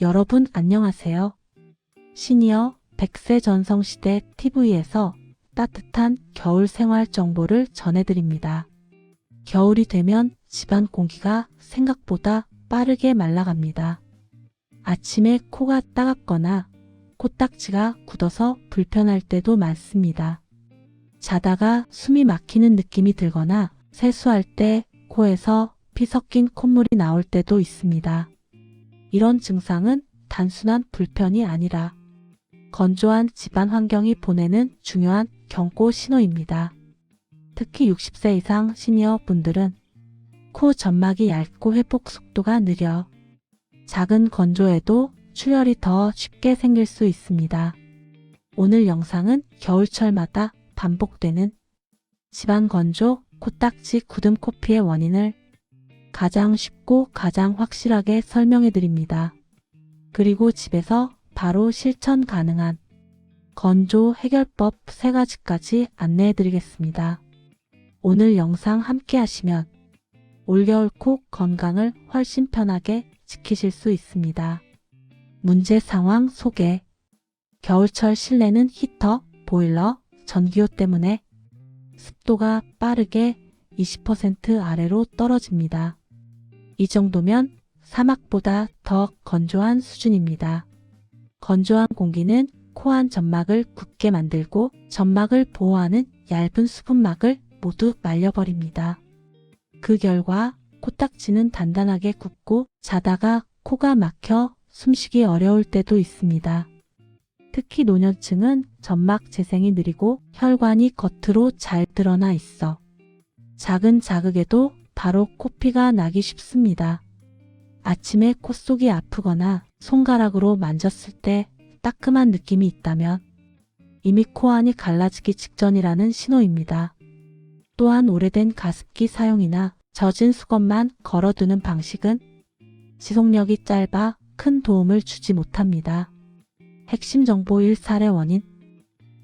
여러분 안녕하세요. 시니어 100세 전성시대 TV에서 따뜻한 겨울 생활 정보를 전해드립니다. 겨울이 되면 집안 공기가 생각보다 빠르게 말라갑니다. 아침에 코가 따갑거나 코딱지가 굳어서 불편할 때도 많습니다. 자다가 숨이 막히는 느낌이 들거나 세수할 때 코에서 피 섞인 콧물이 나올 때도 있습니다. 이런 증상은 단순한 불편이 아니라 건조한 집안 환경이 보내는 중요한 경고 신호입니다. 특히 60세 이상 시니어 분들은 코 점막이 얇고 회복 속도가 느려 작은 건조에도 출혈이 더 쉽게 생길 수 있습니다. 오늘 영상은 겨울철마다 반복되는 집안 건조, 코딱지 굳은 코피의 원인을 가장 쉽고 가장 확실하게 설명해 드립니다. 그리고 집에서 바로 실천 가능한 건조 해결법 3가지까지 안내해 드리겠습니다. 오늘 영상 함께 하시면 올겨울 코 건강을 훨씬 편하게 지키실 수 있습니다. 문제 상황 소개. 겨울철 실내는 히터, 보일러, 전기요 때문에 습도가 빠르게 20% 아래로 떨어집니다. 이 정도면 사막보다 더 건조한 수준입니다. 건조한 공기는 코 안 점막을 굳게 만들고 점막을 보호하는 얇은 수분막을 모두 말려버립니다. 그 결과 코딱지는 단단하게 굳고 자다가 코가 막혀 숨쉬기 어려울 때도 있습니다. 특히 노년층은 점막 재생이 느리고 혈관이 겉으로 잘 드러나 있어 작은 자극에도 바로 코피가 나기 쉽습니다. 아침에 콧속이 아프거나 손가락으로 만졌을 때 따끔한 느낌이 있다면 이미 코안이 갈라지기 직전이라는 신호입니다. 또한 오래된 가습기 사용이나 젖은 수건만 걸어두는 방식은 지속력이 짧아 큰 도움을 주지 못합니다. 핵심 정보 1. 살의 원인.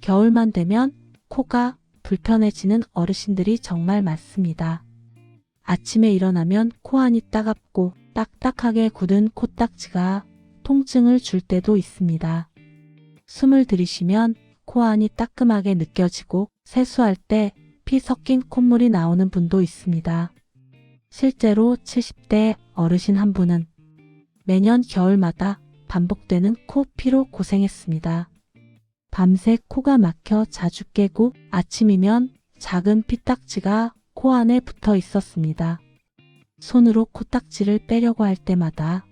겨울만 되면 코가 불편해지는 어르신들이 정말 많습니다. 아침에 일어나면 코안이 따갑고 딱딱하게 굳은 코딱지가 통증을 줄 때도 있습니다. 숨을 들이쉬면 코안이 따끔하게 느껴지고 세수할 때 피 섞인 콧물이 나오는 분도 있습니다. 실제로 70대 어르신 한 분은 매년 겨울마다 반복되는 코 피로 고생했습니다. 밤새 코가 막혀 자주 깨고 아침이면 작은 피딱지가 코 안에 붙어 있었습니다. 손으로 코딱지를 빼려고 할 때마다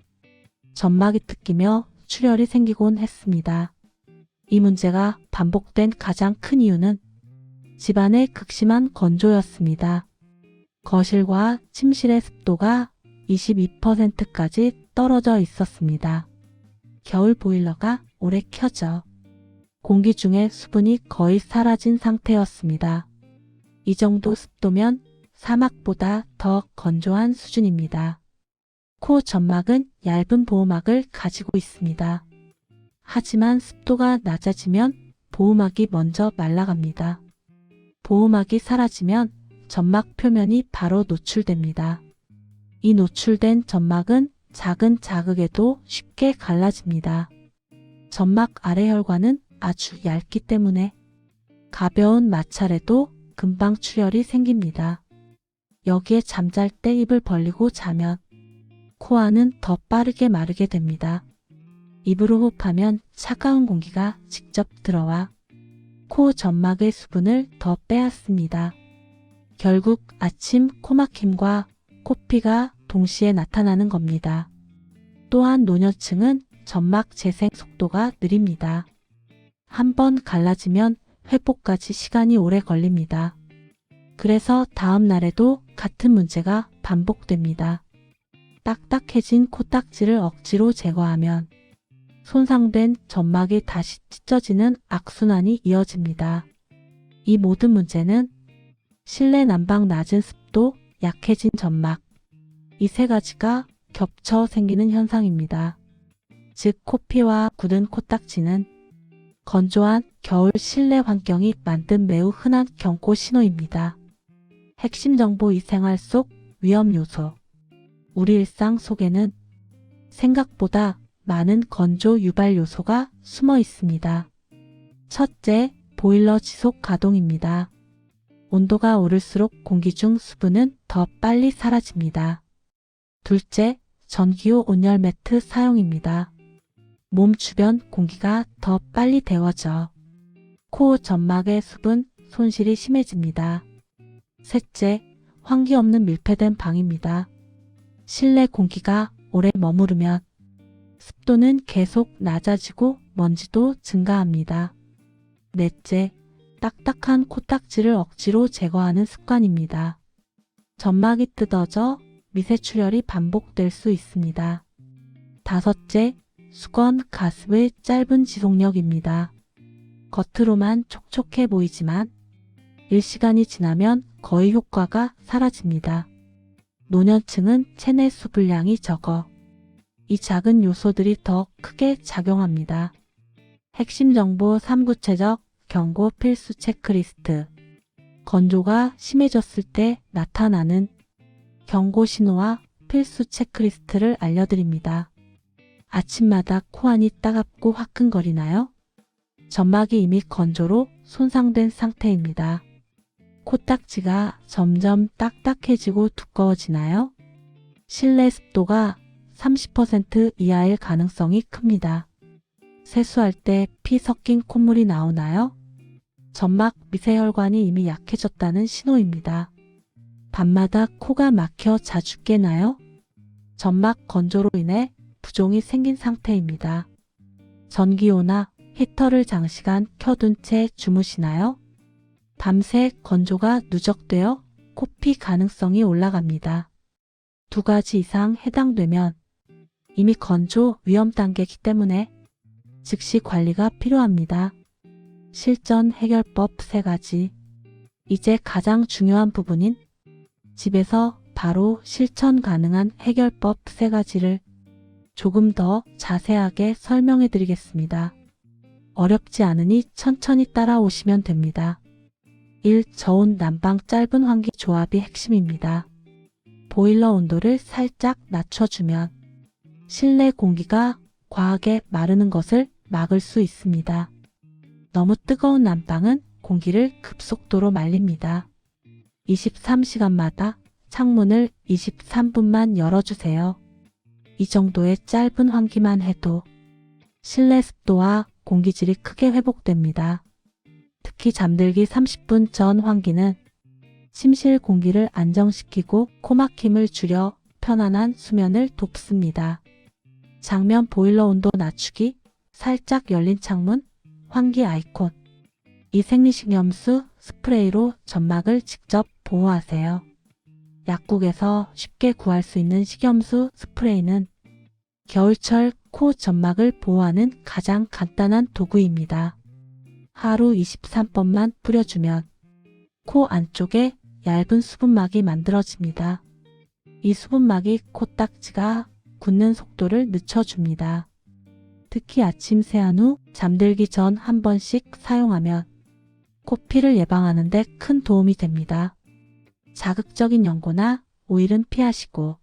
점막이 뜯기며 출혈이 생기곤 했습니다. 이 문제가 반복된 가장 큰 이유는 집안의 극심한 건조였습니다. 거실과 침실의 습도가 22%까지 떨어져 있었습니다. 겨울 보일러가 오래 켜져 공기 중에 수분이 거의 사라진 상태였습니다. 이 정도 습도면 사막보다 더 건조한 수준입니다. 코 점막은 얇은 보호막을 가지고 있습니다. 하지만 습도가 낮아지면 보호막이 먼저 말라갑니다. 보호막이 사라지면 점막 표면이 바로 노출됩니다. 이 노출된 점막은 작은 자극에도 쉽게 갈라집니다. 점막 아래 혈관은 아주 얇기 때문에 가벼운 마찰에도 금방 출혈이 생깁니다. 여기에 잠잘 때 입을 벌리고 자면 코 안은 더 빠르게 마르게 됩니다. 입으로 호흡하면 차가운 공기가 직접 들어와 코 점막의 수분을 더 빼앗습니다. 결국 아침 코막힘과 코피가 동시에 나타나는 겁니다. 또한 노년층은 점막 재생 속도가 느립니다. 한번 갈라지면 회복까지 시간이 오래 걸립니다. 그래서 다음 날에도 같은 문제가 반복됩니다. 딱딱해진 코딱지를 억지로 제거하면 손상된 점막이 다시 찢어지는 악순환이 이어집니다. 이 모든 문제는 실내 난방 낮은 습도, 약해진 점막, 이 3가지가 겹쳐 생기는 현상입니다. 즉 코피와 굳은 코딱지는 건조한 겨울 실내 환경이 만든 매우 흔한 경고 신호입니다. 핵심 정보 이 생활 속 위험 요소. 우리 일상 속에는 생각보다 많은 건조 유발 요소가 숨어 있습니다. 첫째, 보일러 지속 가동입니다. 온도가 오를수록 공기 중 수분은 더 빨리 사라집니다. 둘째, 전기요 온열 매트 사용입니다. 몸 주변 공기가 더 빨리 데워져 코 점막의 수분 손실이 심해집니다. 셋째, 환기 없는 밀폐된 방입니다. 실내 공기가 오래 머무르면 습도는 계속 낮아지고 먼지도 증가합니다. 넷째, 딱딱한 코딱지를 억지로 제거하는 습관입니다. 점막이 뜯어져 미세 출혈이 반복될 수 있습니다. 다섯째, 수건 가습의 짧은 지속력입니다. 겉으로만 촉촉해 보이지만 일시간이 지나면 거의 효과가 사라집니다. 노년층은 체내 수분량이 적어 이 작은 요소들이 더 크게 작용합니다. 핵심 정보 3구체적 경고 필수 체크리스트. 건조가 심해졌을 때 나타나는 경고 신호와 필수 체크리스트를 알려드립니다. 아침마다 코안이 따갑고 화끈거리나요? 점막이 이미 건조로 손상된 상태입니다. 코딱지가 점점 딱딱해지고 두꺼워지나요? 실내 습도가 30% 이하일 가능성이 큽니다. 세수할 때 피 섞인 콧물이 나오나요? 점막 미세혈관이 이미 약해졌다는 신호입니다. 밤마다 코가 막혀 자주 깨나요? 점막 건조로 인해 부종이 생긴 상태입니다. 전기요나 히터를 장시간 켜둔 채 주무시나요? 밤새 건조가 누적되어 코피 가능성이 올라갑니다. 두 가지 이상 해당되면 이미 건조 위험 단계이기 때문에 즉시 관리가 필요합니다. 실전 해결법 3가지. 이제 가장 중요한 부분인 집에서 바로 실천 가능한 해결법 3가지를 조금 더 자세하게 설명해 드리겠습니다. 어렵지 않으니 천천히 따라오시면 됩니다. 1. 저온 난방 짧은 환기 조합이 핵심입니다. 보일러 온도를 살짝 낮춰주면 실내 공기가 과하게 마르는 것을 막을 수 있습니다. 너무 뜨거운 난방은 공기를 급속도로 말립니다. 23시간마다 창문을 23분만 열어주세요. 이 정도의 짧은 환기만 해도 실내 습도와 공기질이 크게 회복됩니다. 특히 잠들기 30분 전 환기는 침실 공기를 안정시키고 코막힘을 줄여 편안한 수면을 돕습니다. 장면 보일러 온도 낮추기, 살짝 열린 창문, 환기 아이콘. 이 생리식염수 스프레이로 점막을 직접 보호하세요. 약국에서 쉽게 구할 수 있는 식염수 스프레이는 겨울철 코 점막을 보호하는 가장 간단한 도구입니다. 하루 23번만 뿌려주면 코 안쪽에 얇은 수분막이 만들어집니다. 이 수분막이 코딱지가 굳는 속도를 늦춰줍니다. 특히 아침 세안 후 잠들기 전 한 번씩 사용하면 코피를 예방하는 데 큰 도움이 됩니다. 자극적인 연고나 오일은 피하시고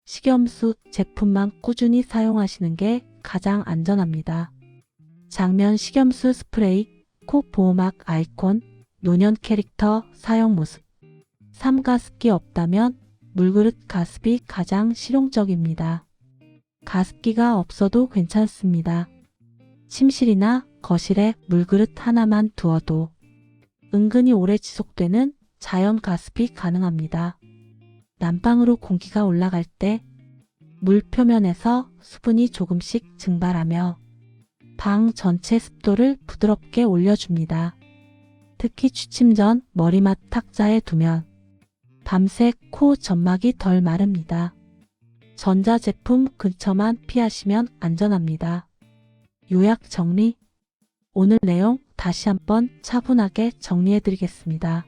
식염수 제품만 꾸준히 사용하시는 게 가장 안전합니다. 장면 식염수 스프레이, 코 보호막 아이콘, 노년 캐릭터 사용 모습. 삼가습기 없다면 물그릇 가습이 가장 실용적입니다. 가습기가 없어도 괜찮습니다. 침실이나 거실에 물그릇 하나만 두어도 은근히 오래 지속되는 자연 가습이 가능합니다. 난방으로 공기가 올라갈 때 물 표면에서 수분이 조금씩 증발하며 방 전체 습도를 부드럽게 올려줍니다. 특히 취침 전 머리맡 탁자에 두면 밤새 코 점막이 덜 마릅니다. 전자제품 근처만 피하시면 안전합니다. 요약 정리. 오늘 내용 다시 한번 차분하게 정리해드리겠습니다.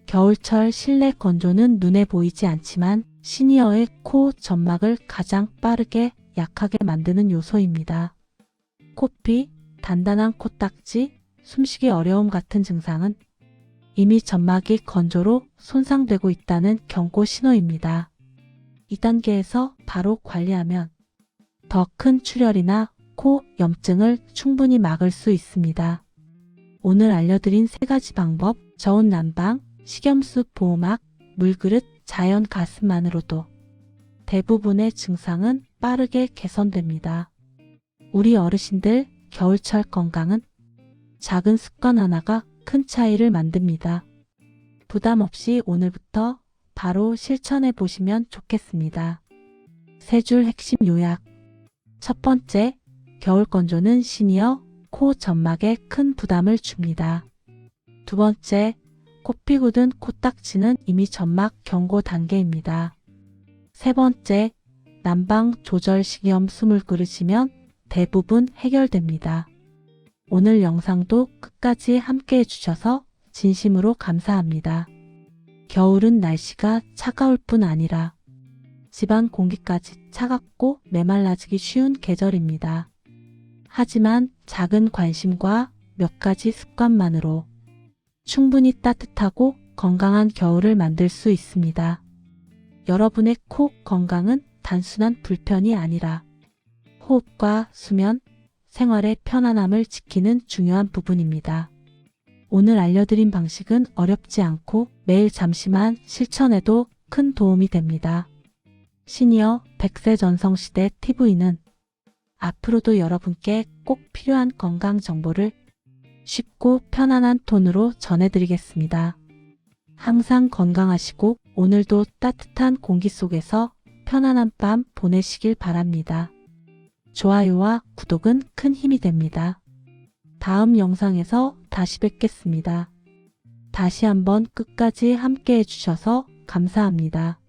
겨울철 실내 건조는 눈에 보이지 않지만 시니어의 코 점막을 가장 빠르게 약하게 만드는 요소입니다. 코피, 단단한 코딱지, 숨쉬기 어려움 같은 증상은 이미 점막이 건조로 손상되고 있다는 경고 신호입니다. 2단계에서 바로 관리하면 더 큰 출혈이나 코 염증을 충분히 막을 수 있습니다. 오늘 알려드린 3가지 방법, 저온 난방, 식염수 보호막, 물그릇, 자연 가습만으로도 대부분의 증상은 빠르게 개선됩니다. 우리 어르신들 겨울철 건강은 작은 습관 하나가 큰 차이를 만듭니다. 부담 없이 오늘부터 바로 실천해 보시면 좋겠습니다. 3줄 핵심 요약. 첫 번째, 겨울 건조는 시니어 코 점막에 큰 부담을 줍니다. 두 번째, 코피 굳은 코딱지는 이미 점막 경고 단계입니다. 세 번째, 난방 조절 식염 숨을 그르시면 대부분 해결됩니다. 오늘 영상도 끝까지 함께 해주셔서 진심으로 감사합니다. 겨울은 날씨가 차가울 뿐 아니라 집안 공기까지 차갑고 메말라지기 쉬운 계절입니다. 하지만 작은 관심과 몇 가지 습관만으로 충분히 따뜻하고 건강한 겨울을 만들 수 있습니다. 여러분의 코 건강은 단순한 불편이 아니라 호흡과 수면, 생활의 편안함을 지키는 중요한 부분입니다. 오늘 알려드린 방식은 어렵지 않고 매일 잠시만 실천해도 큰 도움이 됩니다. 시니어 100세 전성시대 TV는 앞으로도 여러분께 꼭 필요한 건강 정보를 쉽고 편안한 톤으로 전해드리겠습니다. 항상 건강하시고 오늘도 따뜻한 공기 속에서 편안한 밤 보내시길 바랍니다. 좋아요와 구독은 큰 힘이 됩니다. 다음 영상에서 다시 뵙겠습니다. 다시 한번 끝까지 함께 해주셔서 감사합니다.